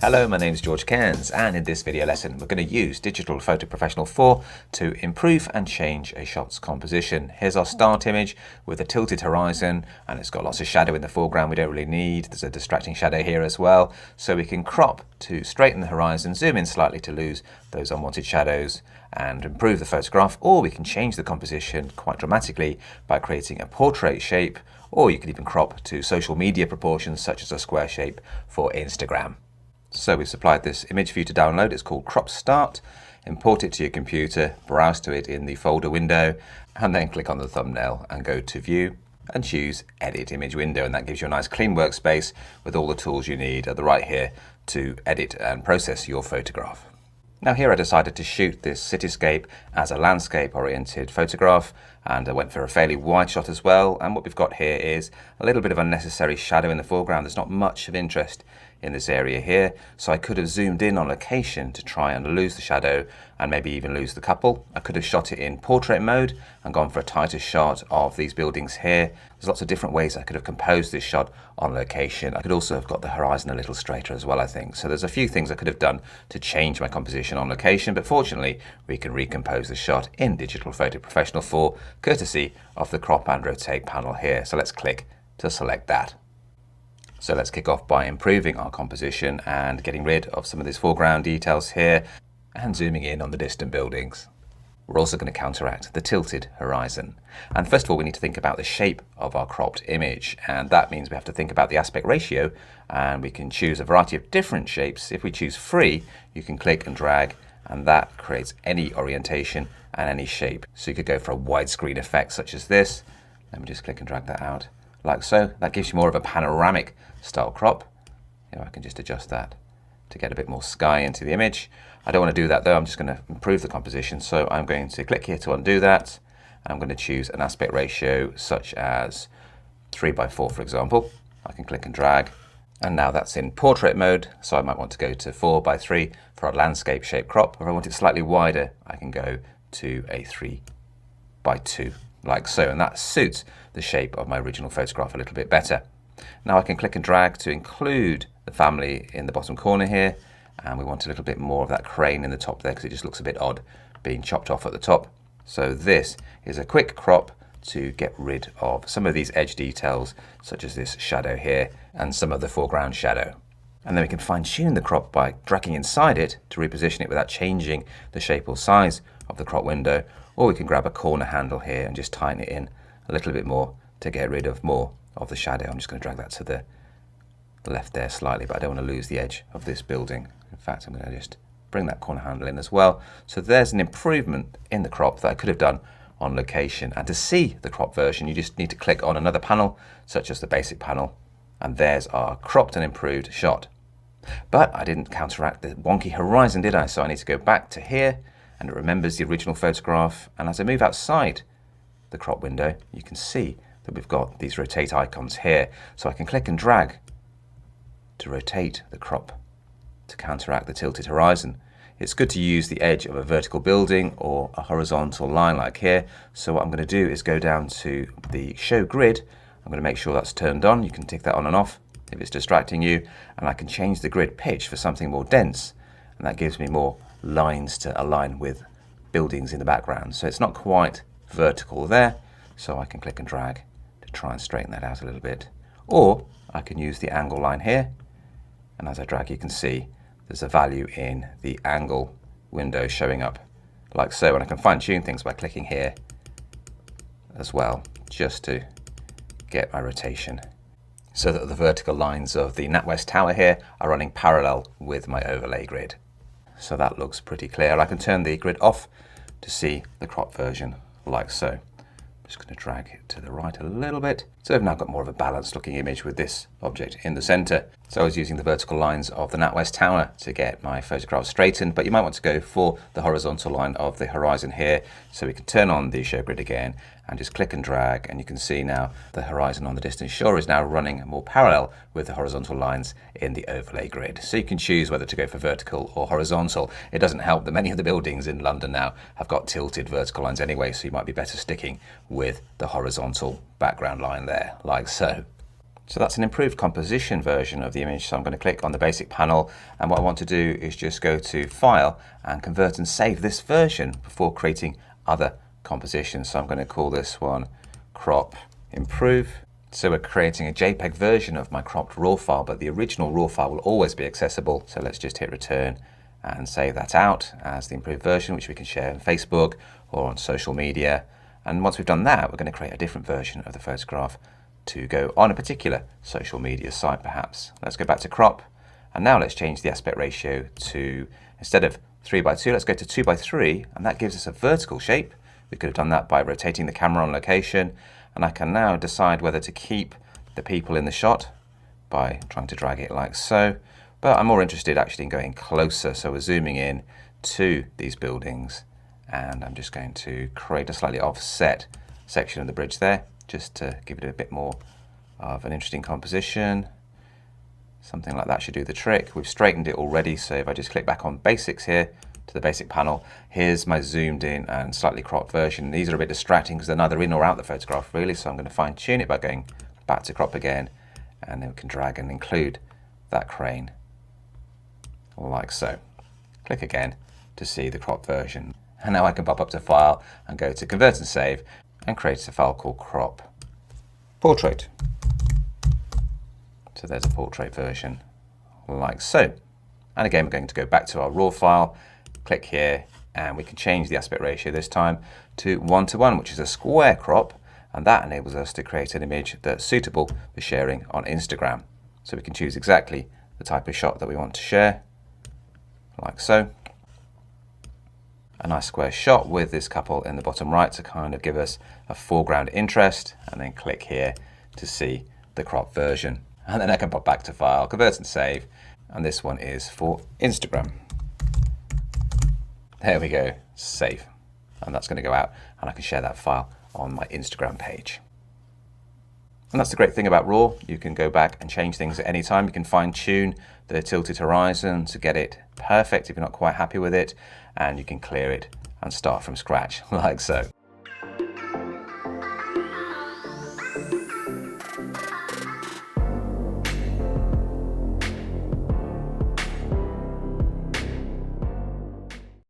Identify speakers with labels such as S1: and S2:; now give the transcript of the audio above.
S1: Hello, my name is George Cairns, and in this video lesson we're going to use Digital Photo Professional 4 to improve and change a shot's composition. Here's our start image with a tilted horizon, and it's got lots of shadow in the foreground we don't really need. There's a distracting shadow here as well, so we can crop to straighten the horizon, zoom in slightly to lose those unwanted shadows and improve the photograph, or we can change the composition quite dramatically by creating a portrait shape, or you can even crop to social media proportions such as a square shape for Instagram. So we've supplied this image for you to download. It's called Crop Start. Import it to your computer, browse to it in the folder window, and then click on the thumbnail and go to View and choose Edit Image Window, and that gives you a nice clean workspace with all the tools you need at the right here to edit and process your photograph. Now here I decided to shoot this cityscape as a landscape oriented photograph, and I went for a fairly wide shot as well, and what we've got here is a little bit of unnecessary shadow in the foreground. There's not much of interest in this area here, so I could have zoomed in on location to try and lose the shadow and maybe even lose the couple. I could have shot it in portrait mode and gone for a tighter shot of these buildings here. There's lots of different ways I could have composed this shot on location. I could also have got the horizon a little straighter as well, I think. So there's a few things I could have done to change my composition on location, but fortunately we can recompose the shot in Digital Photo Professional 4 courtesy of the crop and rotate panel here. So let's click to select that. So let's kick off by improving our composition and getting rid of some of these foreground details here and zooming in on the distant buildings. We're also going to counteract the tilted horizon. And first of all, we need to think about the shape of our cropped image. And that means we have to think about the aspect ratio, and we can choose a variety of different shapes. If we choose free, you can click and drag, and that creates any orientation and any shape. So you could go for a widescreen effect such as this. Let me just click and drag that out like so. That gives you more of a panoramic style crop. I can just adjust that to get a bit more sky into the image. I don't want to do that though. I'm just going to improve the composition. So I'm going to click here to undo that. And I'm going to choose an aspect ratio such as 3:4, for example. I can click and drag. And now that's in portrait mode. So I might want to go to 4:3 for a landscape shape crop. If I want it slightly wider, I can go to a 3:2 like so. And that suits the shape of my original photograph a little bit better. Now I can click and drag to include the family in the bottom corner here, and we want a little bit more of that crane in the top there because it just looks a bit odd being chopped off at the top. So this is a quick crop to get rid of some of these edge details such as this shadow here and some of the foreground shadow. And then we can fine tune the crop by dragging inside it to reposition it without changing the shape or size of the crop window, or we can grab a corner handle here and just tighten it in a little bit more to get rid of more of the shadow. I'm just going to drag that to the left there slightly, but I don't want to lose the edge of this building. In fact, I'm going to just bring that corner handle in as well. So there's an improvement in the crop that I could have done on location. And to see the crop version, you just need to click on another panel, such as the basic panel, and there's our cropped and improved shot. But I didn't counteract the wonky horizon, did I? So I need to go back to here, and it remembers the original photograph. And as I move outside the crop window, you can see that we've got these rotate icons here. So I can click and drag to rotate the crop to counteract the tilted horizon. It's good to use the edge of a vertical building or a horizontal line like here. So what I'm going to do is go down to the show grid. I'm going to make sure that's turned on. You can tick that on and off if it's distracting you, and I can change the grid pitch for something more dense, and that gives me more lines to align with buildings in the background. So it's not quite vertical there, so I can click and drag to try and straighten that out a little bit. Or I can use the angle line here, and as I drag you can see there's a value in the angle window showing up like so, and I can fine tune things by clicking here as well just to get my rotation so that the vertical lines of the NatWest Tower here are running parallel with my overlay grid. So that looks pretty clear. I can turn the grid off to see the crop version like so. Just going to drag it to the right a little bit. So I've now got more of a balanced looking image with this object in the center. So I was using the vertical lines of the NatWest Tower to get my photograph straightened, but you might want to go for the horizontal line of the horizon here. So we can turn on the show grid again and just click and drag, and you can see now the horizon on the distant shore is now running more parallel with the horizontal lines in the overlay grid. So you can choose whether to go for vertical or horizontal. It doesn't help that many of the buildings in London now have got tilted vertical lines anyway, so you might be better sticking with the horizontal background line there, like so. So that's an improved composition version of the image. So I'm going to click on the basic panel, and what I want to do is just go to File and Convert and save this version before creating other compositions. So I'm going to call this one Crop Improve. So we're creating a JPEG version of my cropped RAW file, but the original RAW file will always be accessible. So let's just hit return and save that out as the improved version, which we can share on Facebook or on social media. And once we've done that, we're going to create a different version of the photograph to go on a particular social media site perhaps. Let's go back to crop, and now let's change the aspect ratio to, instead of 3:2, let's go to 2:3, and that gives us a vertical shape. We could have done that by rotating the camera on location, and I can now decide whether to keep the people in the shot by trying to drag it like so, but I'm more interested actually in going closer, so we're zooming in to these buildings, and I'm just going to create a slightly offset section of the bridge there, just to give it a bit more of an interesting composition. Something like that should do the trick. We've straightened it already, so if I just click back on basics here to the basic panel, here's my zoomed in and slightly cropped version. These are a bit distracting because they're neither in or out the photograph really, so I'm going to fine tune it by going back to crop again, and then we can drag and include that crane like so. Click again to see the cropped version, and now I can pop up to File and go to Convert and Save and create a file called Crop Portrait. So there's a portrait version like so. And again, we're going to go back to our RAW file, click here, and we can change the aspect ratio this time to 1:1, which is a square crop, and that enables us to create an image that's suitable for sharing on Instagram. So we can choose exactly the type of shot that we want to share, like so. A nice square shot with this couple in the bottom right to kind of give us a foreground interest, and then click here to see the crop version. And then I can pop back to File, Convert and Save, and this one is for Instagram. There we go, save. And that's going to go out, and I can share that file on my Instagram page. And that's the great thing about RAW. You can go back and change things at any time. You can fine tune the tilted horizon to get it perfect if you're not quite happy with it, and you can clear it and start from scratch like so.